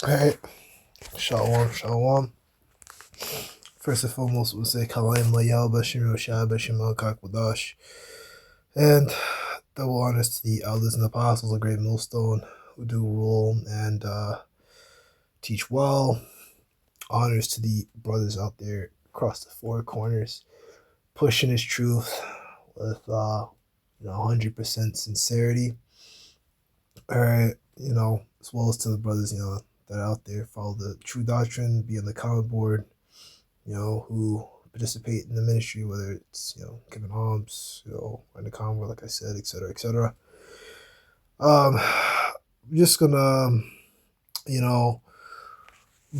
Alright, Shalom, Shalom. First and foremost, we'll say Kalayim Layal Bashim Roshai Bashim Wadash. And double honors to the elders and apostles of Great Millstone who do rule and teach well. Honors to the brothers out there across the four corners, pushing his truth with 100% sincerity. Alright, as well as to the brothers, that are out there follow the true doctrine, be on the comment board, who participate in the ministry, whether it's, giving alms, in the convo, like I said, etc., etc. I'm just gonna,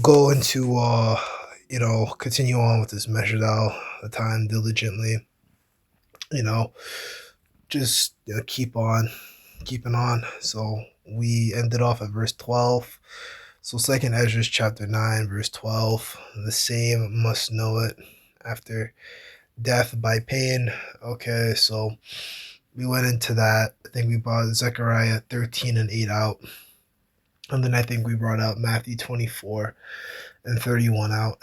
go into, continue on with this measured out the time diligently, just keeping on. So we ended off at verse 12. So second Ezra chapter 9, verse 12, the same must know it after death by pain. Okay, so we went into that. I think we brought Zechariah 13 and 8 out. And then I think we brought out Matthew 24 and 31 out.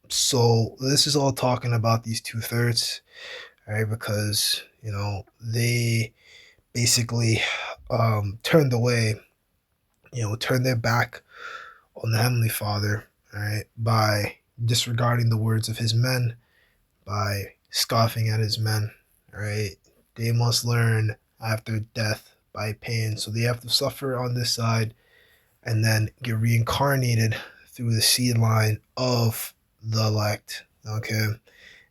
So this is all talking about these 2/3, right? Because, they basically turned away, turned their back on the Heavenly Father, right, by disregarding the words of his men, by scoffing at his men, right? They must learn after death by pain. So they have to suffer on this side and then get reincarnated through the seed line of the elect, okay,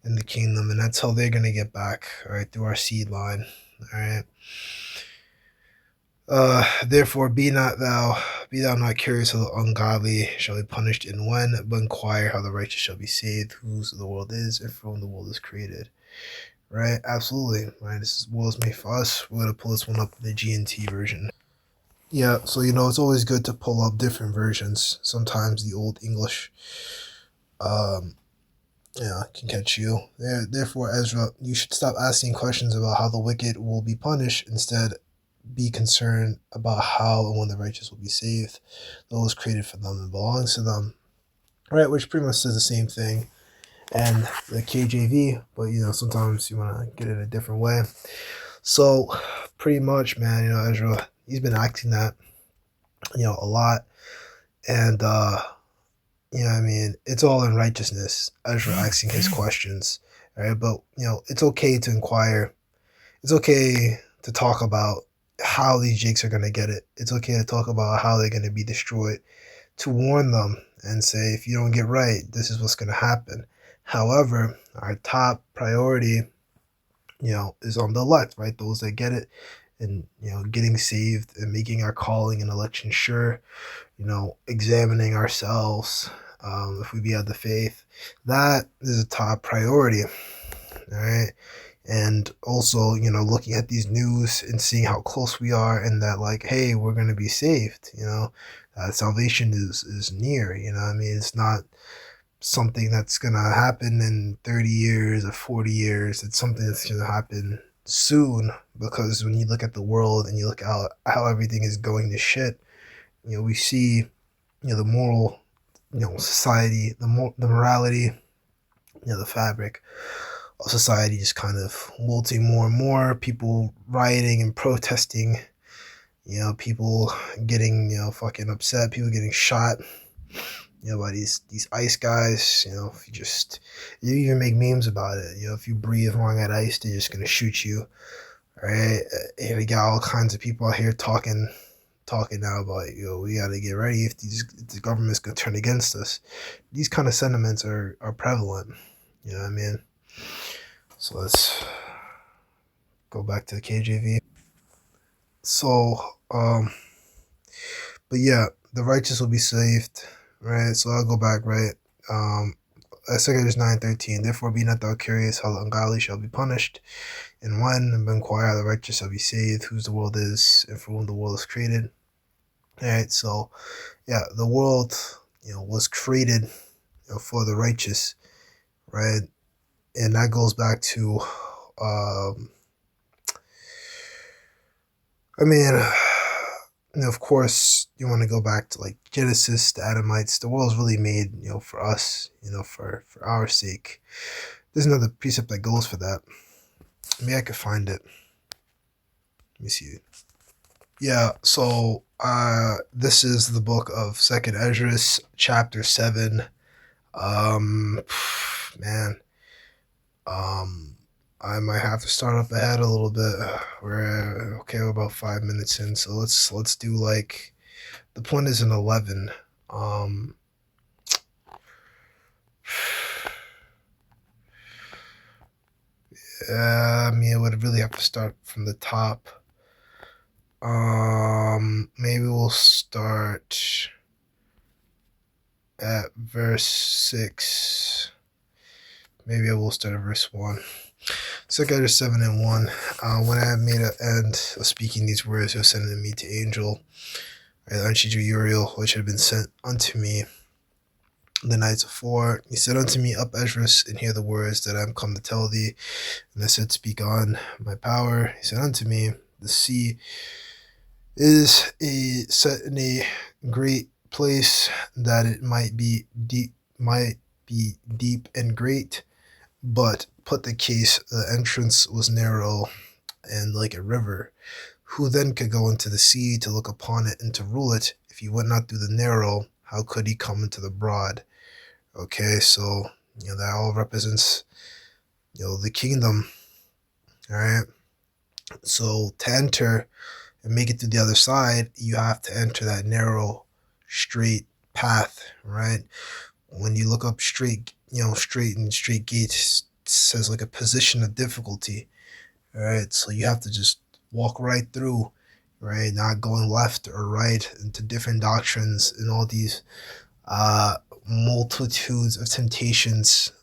in the kingdom. And that's how they're going to get back, all right, through our seed line, all right? Therefore, be thou not curious how the ungodly shall be punished and when, but inquire how the righteous shall be saved, whose the world is, and from the world is created. Right? Absolutely. Right? This world is made for us. We're gonna pull this one up in the G&T version. Yeah, so it's always good to pull up different versions. Sometimes the old English can catch you. Therefore, Ezra, you should stop asking questions about how the wicked will be punished. Instead, be concerned about how and when the righteous will be saved. The world was created for them and belongs to them. Right, which pretty much says the same thing. And the KJV, but sometimes you want to get it a different way. So pretty much, man, Ezra, he's been acting that, a lot. And it's all in righteousness. Ezra asking his questions. Right, but it's okay to inquire. It's okay to talk about how these jakes are going to get it. It's okay to talk about how they're going to be destroyed, to warn them and say, if you don't get right, this is what's going to happen. However, our top priority, is on the elect, right? Those that get it and, getting saved and making our calling and election sure, examining ourselves, if we be of the faith. That is a top priority, all right? And also, looking at these news and seeing how close we are and that, like, hey, we're going to be saved, salvation is near, it's not something that's going to happen in 30 years or 40 years. It's something that's going to happen soon, because when you look at the world and you look at how everything is going to shit, we see, the moral, society, the morality, the fabric of society just kind of wilting more and more, people rioting and protesting, people getting, fucking upset, people getting shot, by these ice guys. If you even make memes about it, if you breathe wrong at ice, they're just gonna shoot you, right? And we got all kinds of people out here talking now about, we gotta get ready if the government's gonna turn against us. These kind of sentiments are prevalent, you know what I mean? So let's go back to the KJV. So, but yeah, the righteous will be saved, right? So I'll go back, right? 2 9:13. Therefore, be not thou curious how the ungodly shall be punished, and when, and inquire how the righteous shall be saved, whose the world is, and for whom the world is created. All right, so yeah, the world, was created, for the righteous, right? And that goes back to, I mean, And of course, you want to go back to like Genesis, the Adamites. The world's really made, for us, for our sake. There's another precept that goes for that. Maybe I could find it. Let me see. Yeah, so this is the book of Second Esdras, chapter 7. Um man, um I might have to start up ahead a little bit. We're about 5 minutes in, so let's do like the point is in 11. Um I mean, I would really have to start from the top. Maybe we'll start at verse 6. Maybe I will start at verse 1. So I 7 and 1. When I had made an end of speaking these words, he was sending me to angel, unto Uriel, which had been sent unto me the nights afore. He said unto me, Up, Esdras, and hear the words that I am come to tell thee. And I said, Speak on, my power. He said unto me, The sea is set in a great place, that it might be deep and great, but put the case, the entrance was narrow and like a river. Who then could go into the sea to look upon it and to rule it? If he went not through the narrow, how could he come into the broad? Okay, so that all represents the kingdom. All right. So to enter and make it to the other side, you have to enter that narrow, straight path, right? When you look up straight, straight gates, it says like a position of difficulty, all right? So you have to just walk right through, right? Not going left or right into different doctrines and all these multitudes of temptations,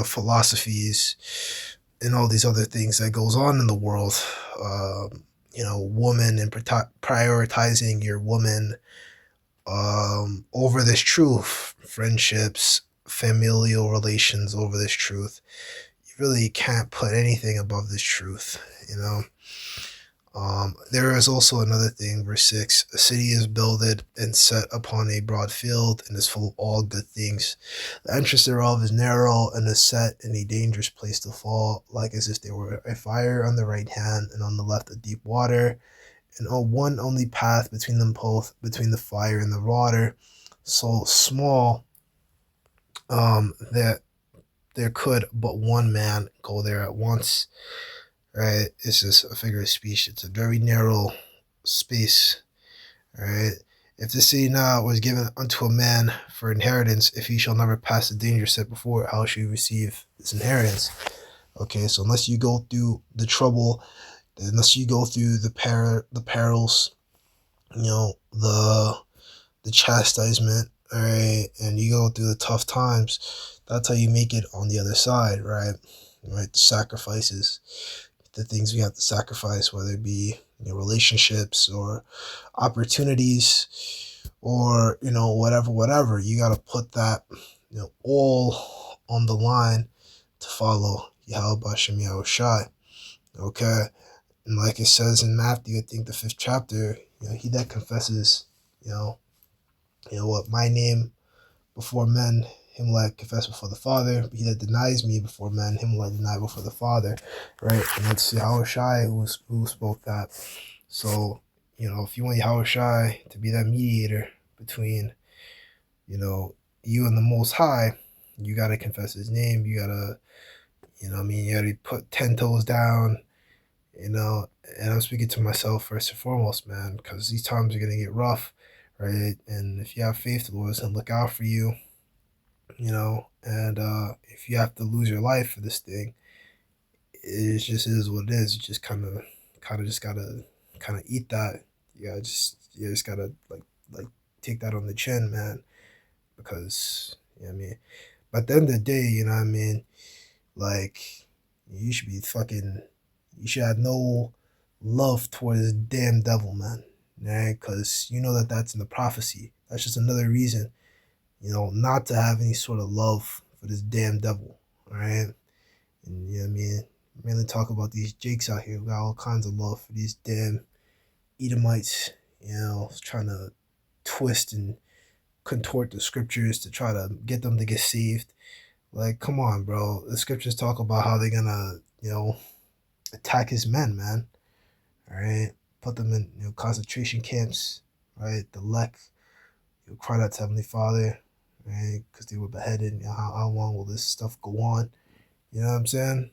philosophies, and all these other things that goes on in the world. Woman and prioritizing your woman over this truth, friendships, familial relations over this truth. You really can't put anything above this truth, There is also another thing, verse 6. A city is builded and set upon a broad field and is full of all good things. The entrance thereof is narrow and is set in a dangerous place to fall, like as if there were a fire on the right hand and on the left a deep water, and one only path between them both, between the fire and the water, so small that there could but one man go there at once. Right? It's just a figure of speech. It's a very narrow space. Right? If the city now was given unto a man for inheritance, if he shall never pass the danger set before it, how shall he receive this inheritance? Okay, so unless you go through the trouble, unless you go through the perils, the chastisement, all right, and you go through the tough times, that's how you make it on the other side, right? Right, the sacrifices, the things we have to sacrifice, whether it be relationships or opportunities or whatever. You got to put that all on the line to follow Yahweh Bashem Yahushai. Okay, and like it says in Matthew, I think the 5th chapter, he that confesses, what, my name before men, him will I confess before the Father. But he that denies me before men, him will I deny before the Father. Right? And that's Yahushai who spoke that. So, if you want Yahushai to be that mediator between, you and the Most High, you got to confess his name. You got to, you got to put 10 toes down, and I'm speaking to myself first and foremost, man, because these times are going to get rough, right? And if you have faith, the Lord's going to look out for you, and if you have to lose your life for this thing, it just is what it is. You just kind of just gotta eat that. You just gotta like take that on the chin, man, because but at the end of the day, like, you should be you should have no love towards this damn devil, man, right? Because that's in the prophecy. That's just another reason, not to have any sort of love for this damn devil, all right? And mainly talk about these jakes out here who got all kinds of love for these damn Edomites, trying to twist and contort the scriptures to try to get them to get saved. Like, come on, bro. The scriptures talk about how they're gonna, attack his men, man. All right, put them in concentration camps. Right, the elect, cried out to Heavenly Father, right, because they were beheaded. How long will this stuff go on? You know what I'm saying?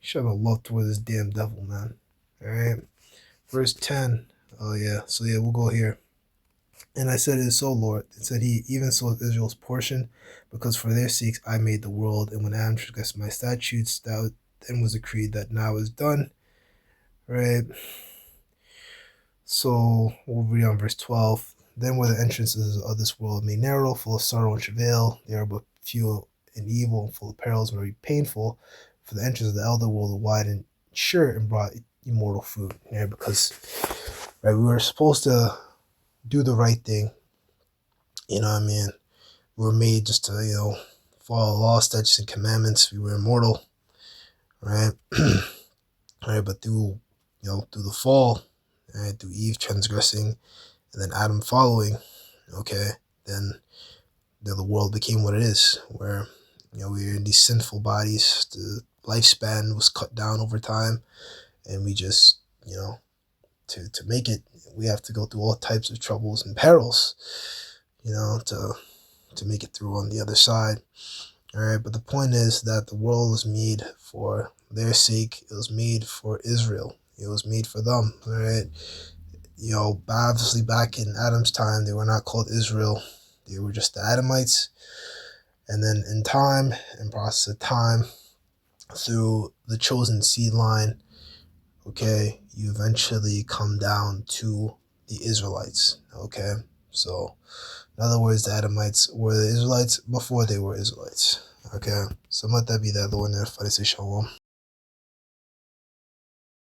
Show no love towards this damn devil, man. All right, verse 10. Oh yeah, so yeah, we'll go here. And I said, it is so, Lord. And said he, even so is Israel's portion, because for their sakes I made the world, and when Adam transgressed my statutes, that then was decreed that now is done. Right? So we'll read on verse 12. Then were the entrances of this world made narrow, full of sorrow and travail. They are but few and evil, and full of perils, very painful. For the entrance of the elder world were wide and sure, and brought immortal fruit. Yeah, because right, we were supposed to do the right thing. You know what I mean? We were made just to, follow law, statutes, and commandments. We were immortal, right? Right, but through the fall, right, through Eve transgressing, and then Adam following, okay, then the world became what it is, where we were in these sinful bodies. The lifespan was cut down over time, and we just, to make it, we have to go through all types of troubles and perils, to make it through on the other side. All right, but the point is that the world was made for their sake. It was made for Israel. It was made for them. All right, obviously back in Adam's time, they were not called Israel. They were just the Adamites. And then in time, in process of time, through the chosen seed line, okay, you eventually come down to the Israelites. Okay, so in other words, the Adamites were the Israelites before they were Israelites. Okay, so let that be that, Lord, and if I say shalom.